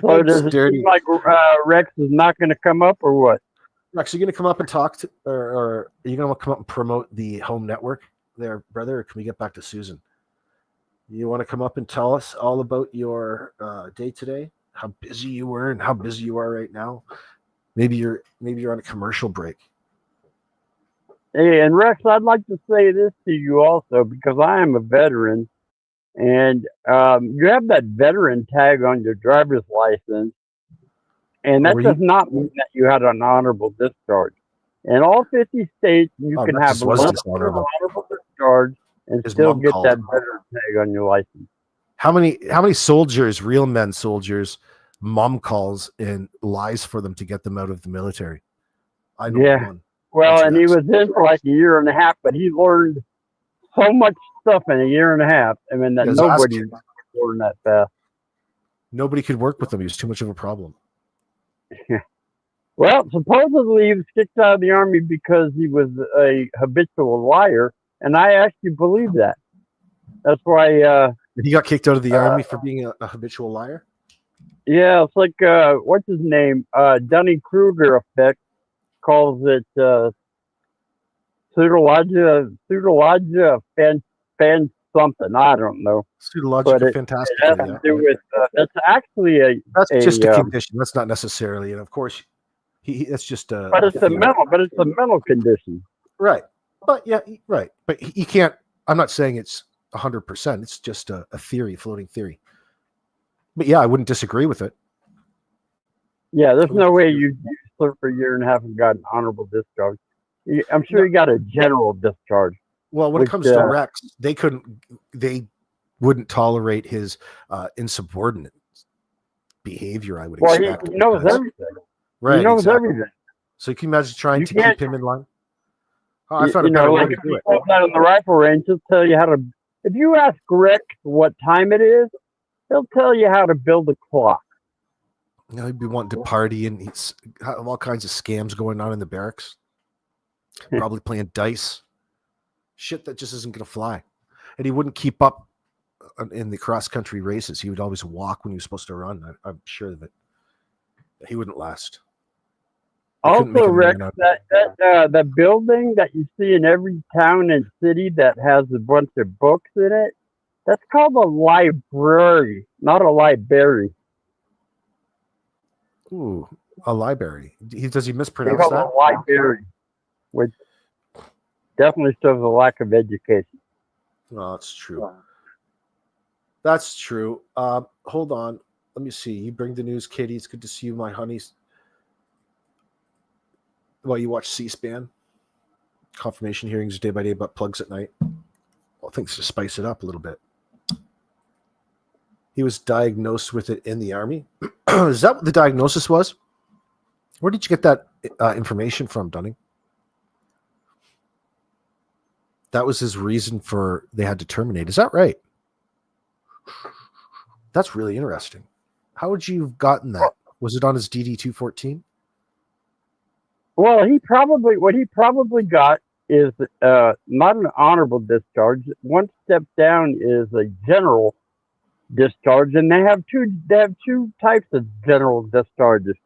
So does it seem like Rex is not going to come up, or what? Rex, are you going to come up and talk to, or are you going to come up and promote the home network there, brother? Or can we get back to Susan? You want to come up and tell us all about your day today? How busy you were and how busy you are right now? Maybe you're on a commercial break. Hey, and Rex, I'd like to say this to you also, because I am a veteran, and you have that veteran tag on your driver's license, and that does not mean that you had an honorable discharge. In all 50 states, you can have an honorable discharge and still get that veteran tag on your license. How many soldiers, real men soldiers, mom calls and lies for them to get them out of the military? I know one. Well, and he was in for like a year and a half, but he learned so much stuff in a year and a half. I mean, that nobody learned that fast. Nobody could work with him. He was too much of a problem. Well, supposedly he was kicked out of the Army because he was a habitual liar, and I actually believe that. That's why he got kicked out of the Army for being a habitual liar. Yeah, it's like what's his name? Dunning-Kruger effect calls it Pseudologica fan something. I don't know. Pseudologica fantastica. It has to do with, that's actually that's just a condition. That's not necessarily, and of course, that's just a. But it's a mental condition. Right. But yeah, right. But you can't. I'm not saying it's 100%. It's just a theory, floating theory. But yeah, I wouldn't disagree with it. Yeah, there's no way you served for a year and a half and got an honorable discharge. I'm sure you got a general discharge. Well, when it comes to Rex, they wouldn't tolerate his insubordinate behavior, I would expect. He knows everything. Right. He knows everything. So can you imagine trying to keep him in line? Oh, I thought like if you go out in the rifle range, he'll tell you how to. If you ask Rex what time it is, he'll tell you how to build a clock. He'd be wanting to party, and he's have all kinds of scams going on in the barracks. Probably playing dice. Shit that just isn't going to fly. And he wouldn't keep up in the cross-country races. He would always walk when he was supposed to run. I'm sure of it. He wouldn't last. Also, Rex, that building that you see in every town and city that has a bunch of books in it, that's called a library, not a library. Ooh, a library. Does he mispronounce that? A library, which definitely shows a lack of education. Well, that's true. That's true. Hold on. Let me see. You bring the news, Katie. It's good to see you, my honeys. Well, you watch C-SPAN. Confirmation hearings day by day, but plugs at night. Well, things to spice it up a little bit. He was diagnosed with it in the Army. Is that what the diagnosis was? Where did you get that information from, Dunning? That was his reason for they had to terminate. Is that right? That's really interesting. How would you have gotten that? Was it on his DD-214? Well, what he probably got is not an honorable discharge. One step down is a general discharge, and they have two types of general discharges.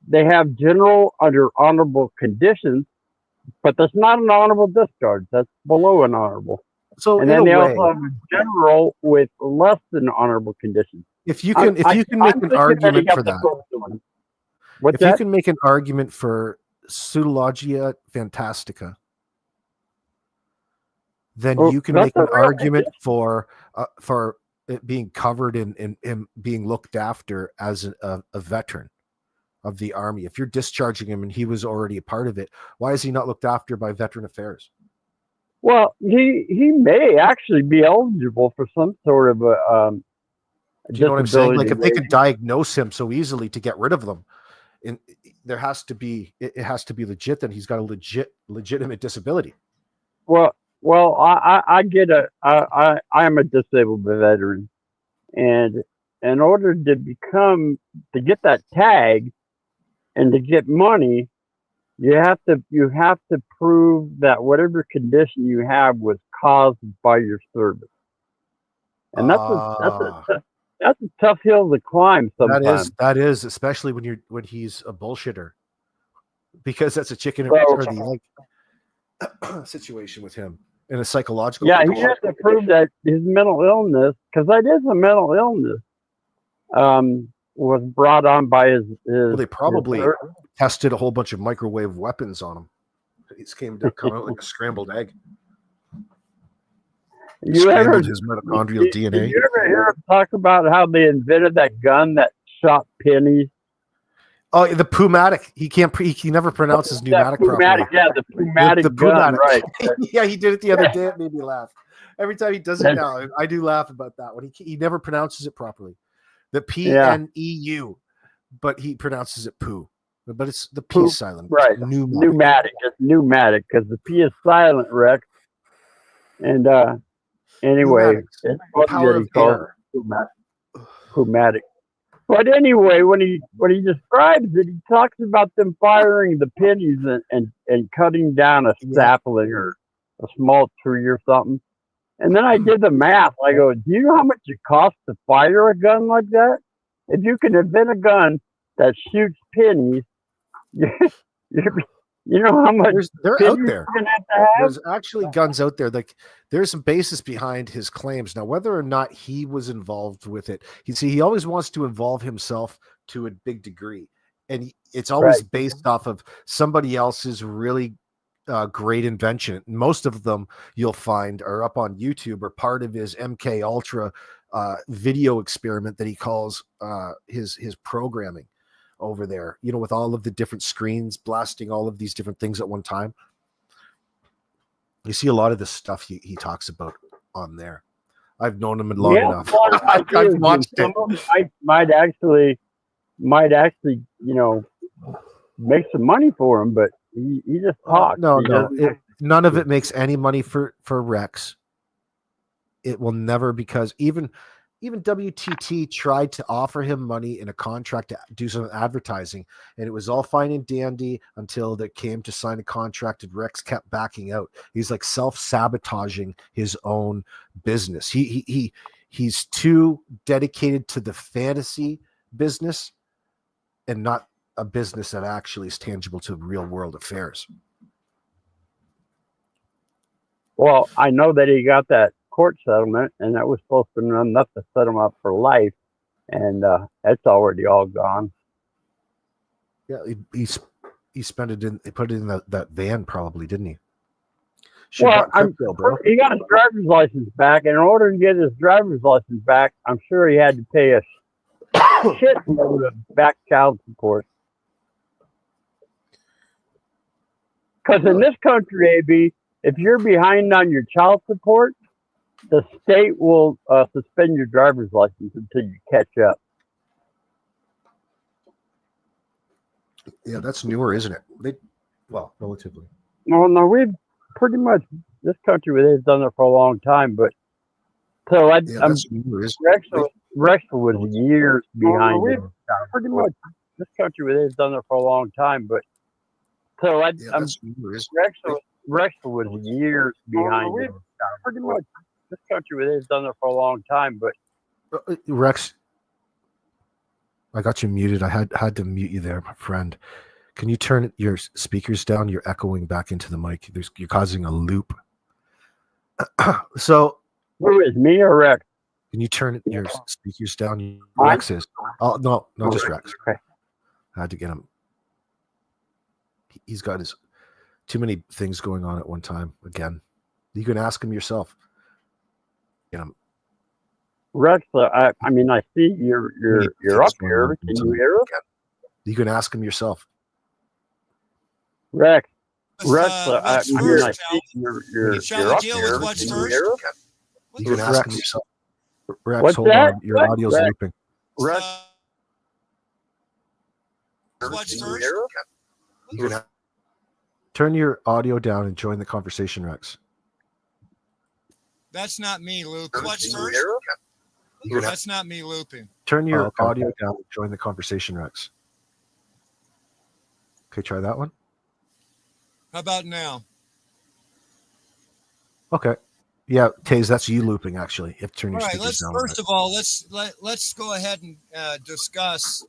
They have general under honorable conditions, but that's not an honorable discharge. That's below an honorable. So, and then they also have a general with less than honorable conditions. If you can make an argument for that. If you can make an argument for Pseudologica fantastica, then you can make an argument for it being covered in being looked after as a veteran of the Army. If you're discharging him and he was already a part of it, why is he not looked after by Veteran Affairs? Well, he may actually be eligible for some sort of a do you know what I'm saying? Like if they could diagnose him so easily to get rid of them, and it has to be legit. Then he's got a legitimate disability. Well, I get I am a disabled veteran, and in order to get that tag and to get money, you have to prove that whatever condition you have was caused by your service, and that's a tough hill to climb sometimes. That is, especially when he's a bullshitter, because that's a chicken So, or the like situation with him in a psychological. yeah, he condition. has to prove that his mental illness, because that is a mental illness, was brought on by his. Well, they probably tested a whole bunch of microwave weapons on him. He's come out like a scrambled egg. Scrambled his mitochondrial DNA. Did you ever hear him talk about how they invented that gun that shot pennies? Oh, the pneumatic. He never pronounces pneumatic properly. Yeah, the pneumatic gun, right? Yeah, he did it the other day. It made me laugh. Every time he does it now, I do laugh about that one. He never pronounces it properly. The PNEU, but he pronounces it poo. But it's the P is silent. Right. Pneumatic. It's pneumatic because the P is silent, Rex. And anyway, it's power of air. Pneumatic. But anyway, when he describes it, he talks about them firing the pennies and cutting down a sapling or a small tree or something. And then I did the math. I go, do you know how much it costs to fire a gun like that? If you can invent a gun that shoots pennies, you know how much they're out there. There's actually guns out there. Like there's some basis behind his claims. Now, whether or not he was involved with it, he always wants to involve himself to a big degree, and it's always based off of somebody else's really great invention. Most of them you'll find are up on YouTube or part of his MK Ultra video experiment that he calls his programming over there, with all of the different screens blasting all of these different things at one time. You see a lot of the stuff he talks about on there. I've known him long enough. I've watched it. Might actually, make some money for him, but he just talks. None of it makes any money for Rex. It will never, because even WTT tried to offer him money in a contract to do some advertising, and it was all fine and dandy until they came to sign a contract, and Rex kept backing out. He's like self-sabotaging his own business. He's too dedicated to the fantasy business and not a business that actually is tangible to real world affairs. Well, I know that he got that court settlement, and that was supposed to be enough to set him up for life, and that's already all gone. Yeah, he spent it in. He put it in that van, probably, didn't he? He got his driver's license back, and in order to get his driver's license back, I'm sure he had to pay a shitload of back child support. Because in this country, AB, if you're behind on your child support, the state will suspend your driver's license until you catch up. Yeah, that's newer, isn't it? Relatively. No, we've pretty much, this country, they've done it for a long time, but so Rex was years behind. Pretty much, this country, they've done it for a long time, but so Rex was years behind. Pretty much. This country, they've done it for a long time, but Rex, I got you muted. I had to mute you there, my friend. Can you turn your speakers down? You're echoing back into the mic. You're causing a loop. So, who is, me or Rex? Can you turn your speakers down? Rex is. Oh no, just Rex. Okay. I had to get him. He's got too many things going on at one time. Again, you can ask him yourself. Rex, I see you're up here. Can you hear us? You can ask him yourself. Rex, I see you're up here. Can you hear us? You can ask him yourself. Rex, what's hold that? on. Your audio's looping. Rex, turn your audio down and join the conversation, Rex. That's not me, Luke. What's first? That's not me looping. Turn your audio down and join the conversation, Rex. Okay, try that one. How about now? Okay. Yeah, Taze, that's you looping. Actually, you have to turn All your right, speakers down. first of all, let's go ahead and discuss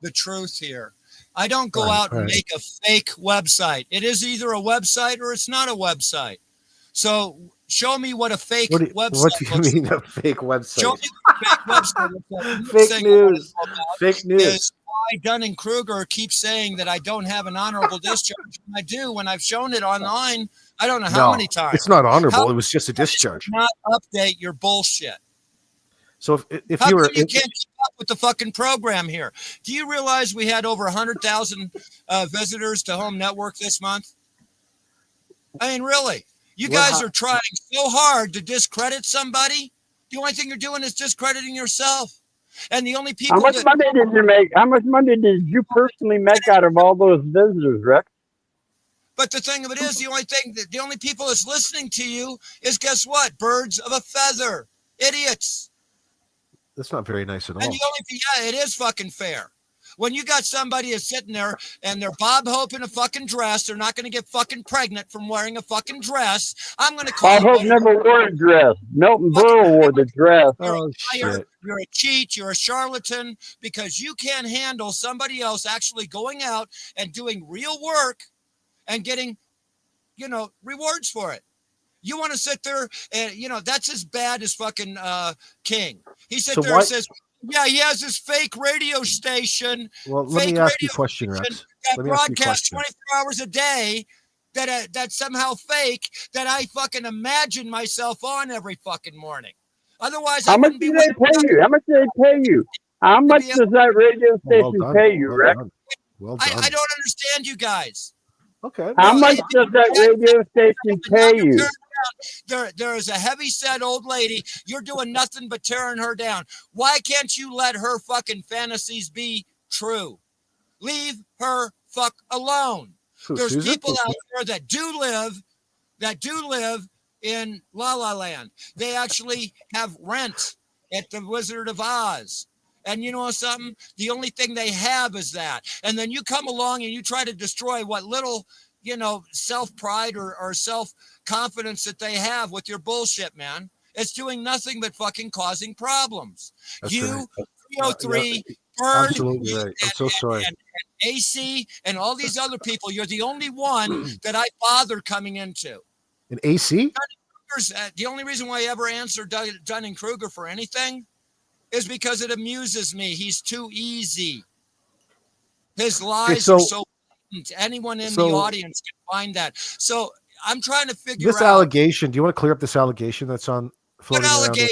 the truth here. I don't go out and make a fake website. It is either a website or it's not a website. So show me what a fake website What do you looks mean like. a fake website? Show me what a fake website looks like. Fake news. Fake news. Is why Dunning-Kruger keeps saying that I don't have an honorable discharge. I do when I've shown it online. I don't know how many times. It's not honorable. It was just a discharge. Not update your bullshit. So if How you were, come you can't keep up with the fucking program here? Do you realize we had over 100,000 visitors to Home Network this month? I mean, really? You guys are trying so hard to discredit somebody. The only thing you're doing is discrediting yourself. And the only people. How much money did you make? How much money did you personally make out of all those visitors, Rex? But the thing of it is, the only people that's listening to you is, guess what? Birds of a feather, idiots. That's not very nice at all. And the only thing, yeah, it is fucking fair. When you got somebody that's sitting there and they're Bob Hope in a fucking dress, they're not going to get fucking pregnant from wearing a fucking dress. I'm going to call Bob Hope never wore a dress. Milton Berle wore the dress. You're a cheat. You're a charlatan because you can't handle somebody else actually going out and doing real work and getting, rewards for it. You want to sit there and, that's as bad as fucking King. He sits there and says, yeah, he has this fake radio station. Well, let me ask you a question, Rex. That broadcasts 24 hours a day that's somehow fake that I fucking imagine myself on every fucking morning. Otherwise, how much do they pay you? How much do they pay you? How much does that radio station pay you, Rex? Well done. I don't understand you guys. Okay. How much does that radio station pay you? There is a heavy-set old lady. You're doing nothing but tearing her down. Why can't you let her fucking fantasies be true? Leave her fuck alone. There's Susan? people out there that do live in La La Land. They actually have rent at the Wizard of Oz. And you know something? The only thing they have is that. And then you come along and you try to destroy what little, self-pride or self-confidence that they have with your bullshit, man. It's doing nothing but fucking causing problems. That's you, right. 303, Bird, absolutely right. I'm so sorry. And AC and all these other people, you're the only one that I bother coming into. An AC? The only reason why I ever answer Dunning-Kruger for anything is because it amuses me. He's too easy. His lies are so blatant. Anyone in the audience can find that. So I'm trying to figure out. This allegation, do you want to clear up this allegation that's on floating around out there?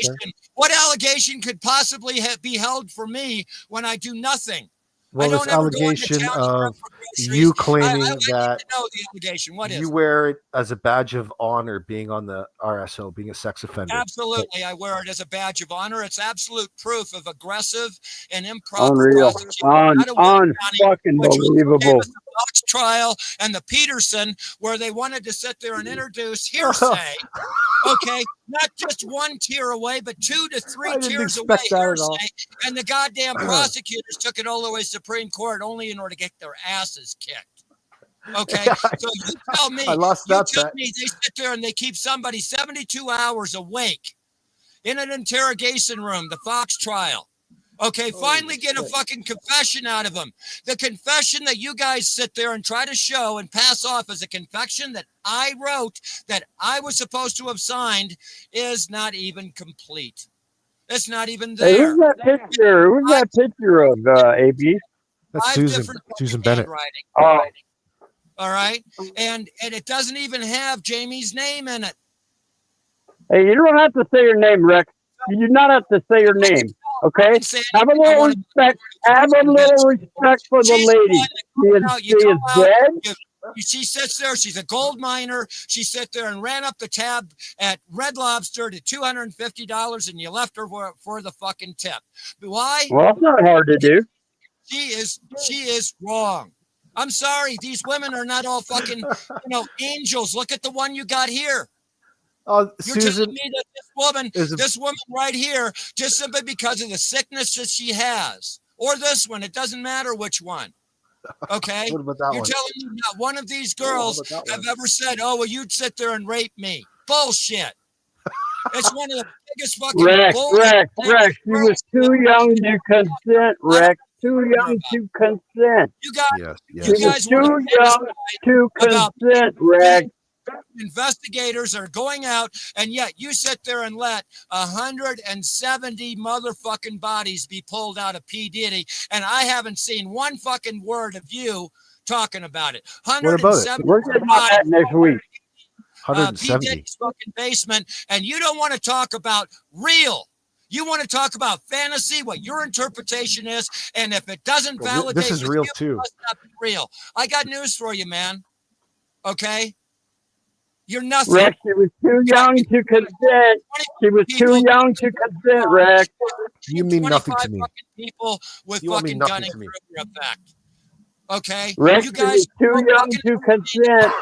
What allegation could possibly be held for me when I do nothing? Well, this allegation of you claiming that know the allegation. What is you wear it as a badge of honor being on the RSO, being a sex offender. Absolutely. I wear it as a badge of honor. It's absolute proof of aggressive and improper unreal. Fucking believable. Fox trial and the Peterson, where they wanted to sit there and introduce hearsay. Okay, not just one tier away, but 2 to 3 tiers away hearsay. And the goddamn prosecutors took it all the way to Supreme Court only in order to get their asses kicked. Okay, so you tell me, they sit there and they keep somebody 72 hours awake in an interrogation room, the Fox trial. Okay, finally get a fucking confession out of them. The confession that you guys sit there and try to show and pass off as a confession that I wrote, that I was supposed to have signed, is not even complete. It's not even there. Hey, who's that picture? Who's that picture of AB? That's Susan Bennett. All right, and it doesn't even have Jamie's name in it. Hey, you don't have to say your name, Rex. You do not have to say your name. Okay, have a little respect. Have a little respect for the lady. She is dead. She sits there. She's a gold miner. She sat there and ran up the tab at Red Lobster to $250, and you left her for the fucking tip. Why? Well, it's not hard to do. She is wrong. I'm sorry. These women are not all fucking angels. Look at the one you got here. You're telling me that this woman right here, just simply because of the sickness that she has, or this one, it doesn't matter which one. Okay, what about that You're telling me not one of these girls have ever said, "Oh, well, you'd sit there and rape me." Bullshit. It's one of the biggest fucking Rex, bullshit Rex, she was too young to consent, Rex. Too young to consent. You guys, Yes, She was guys too young to consent, Rex. investigators are going out, and yet you sit there and let 170 motherfucking bodies be pulled out of P. Diddy, and I haven't seen one fucking word of you talking about it. What about it? We're getting on that next week. P. 170. Diddy's fucking basement, and you don't want to talk about real. You want to talk about fantasy, what your interpretation is, and if it doesn't validate, this is real you, too. It must not be real. I got news for you, man. Okay, you're nothing. Rex, she was too young to consent. She was too young to consent, Rex. You mean nothing to me. People with You fucking mean nothing Dunning to me. Kruger effect. Okay, Rex, you she guys was too young to consent.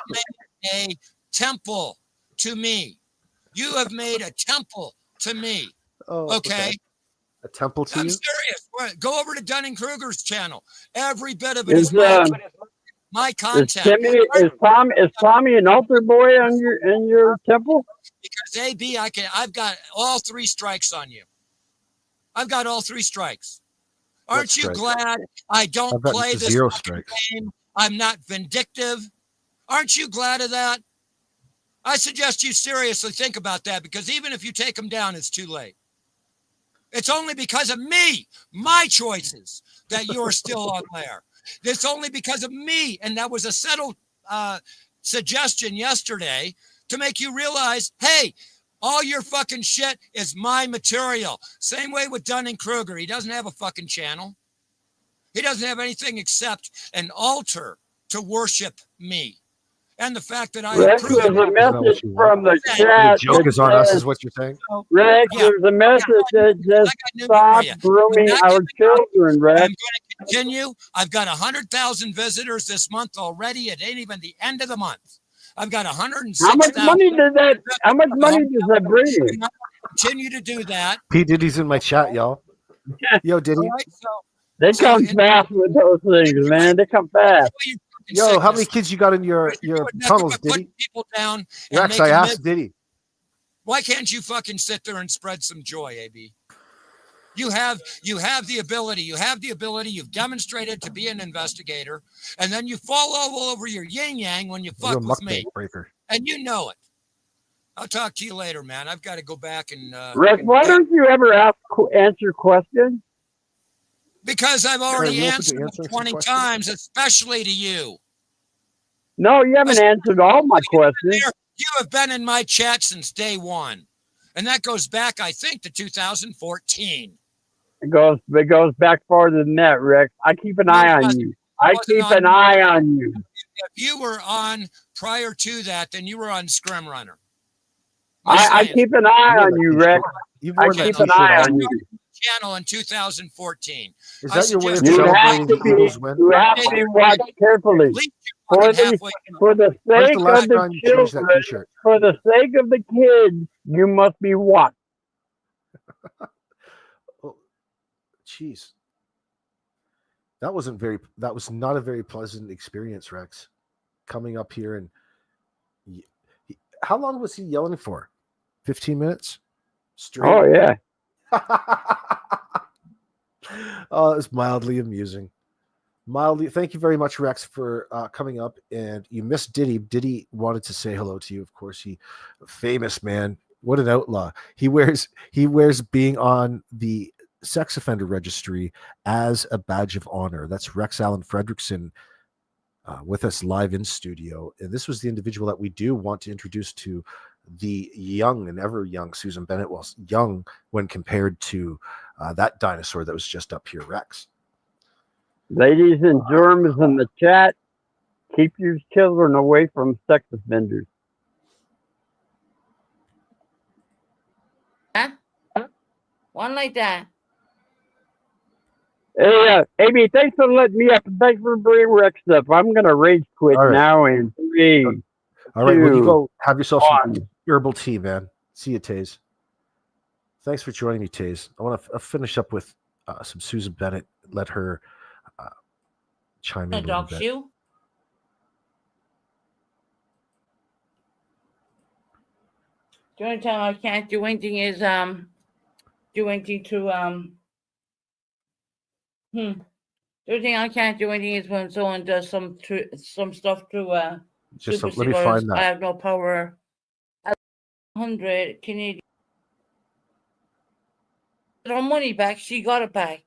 a temple to me. You have made a temple to me. Oh, okay. A temple to I'm you? serious. Go over to Dunning Kruger's channel. Every bit of it Is is my content. Is Tommy an altar boy in your temple? Because AB, I've got all 3 strikes on you. I've got all 3 strikes. Aren't you glad I don't play this game? I'm not vindictive. Aren't you glad of that? I suggest you seriously think about that, because even if you take them down, it's too late. It's only because of me, my choices, that you're still on there. It's only because of me, and that was a settled suggestion yesterday to make you realize, hey, all your fucking shit is my material. Same way with Dunning-Kruger. He doesn't have a fucking channel. He doesn't have anything except an altar to worship me. And the fact that I Rex, there's a message from the chat. The joke is on us, is what you're saying? Rex, there's a message that says stop grooming our children, Rex. I'm going to continue. I've got 100,000 visitors this month already. It ain't even the end of the month. I've got 106,000. How much money does that bring you? Continue to do that. P. Diddy's in my chat, y'all. Yo, Diddy. They come fast with those things, man. They come fast. Yo, how many kids you got in your tunnels, Diddy? People down. Rex, I asked Diddy. Why can't you fucking sit there and spread some joy, AB? You have the ability. You have the ability. You've demonstrated to be an investigator, and then you fall all over your yin yang when you fuck with me, and you know it. I'll talk to you later, man. I've got to go back and. Rex, why don't you ever answer questions? Because I've already answered them 20 times, especially to you. No, you haven't answered all my questions. You have been in my chat since day one. And that goes back, I think, to 2014. It goes back farther than that, Rex. I keep an eye on you. I keep an eye on you. If you were on prior to that, then you were on Scrim Runner. I keep an eye on you, Rex. I keep an eye on you. Channel in 2014. Is that your way of celebrating the Eagles win? You have to be watched carefully. For the sake of the children, for the sake of the kids, you must be watched. Jeez. That was not a very pleasant experience, Rex. Coming up here and how long was he yelling for? 15 minutes? Straight? Oh yeah. Oh, it's mildly amusing. Thank you very much, Rex, for coming up. And you missed Diddy. Diddy wanted to say hello to you. Of course, famous man. What an outlaw. He wears being on the sex offender registry as a badge of honor. That's Rex Frederickson with us live in studio. And this was the individual that we do want to introduce to the young and ever young Susan Bennett. Well, young when compared to that dinosaur that was just up here, Rex. Ladies and germs in the chat, keep your children away from sex offenders. Huh? One like that. Hey, Amy, thanks for letting me up. Thanks for bringing Rex up. I'm going to rage quit now in 3. All right, well, you go have yourself some herbal tea, man. See you, Taze. Thanks for joining me, Taze. I want to finish up with some Susan Bennett. Let her chime in a little bit. You? The only time I can't do anything is do anything to The only thing I can't do anything is when someone does some stuff through Just super let me stickers. find that. I have no power. 100 Canadian. Her money back. She got it back.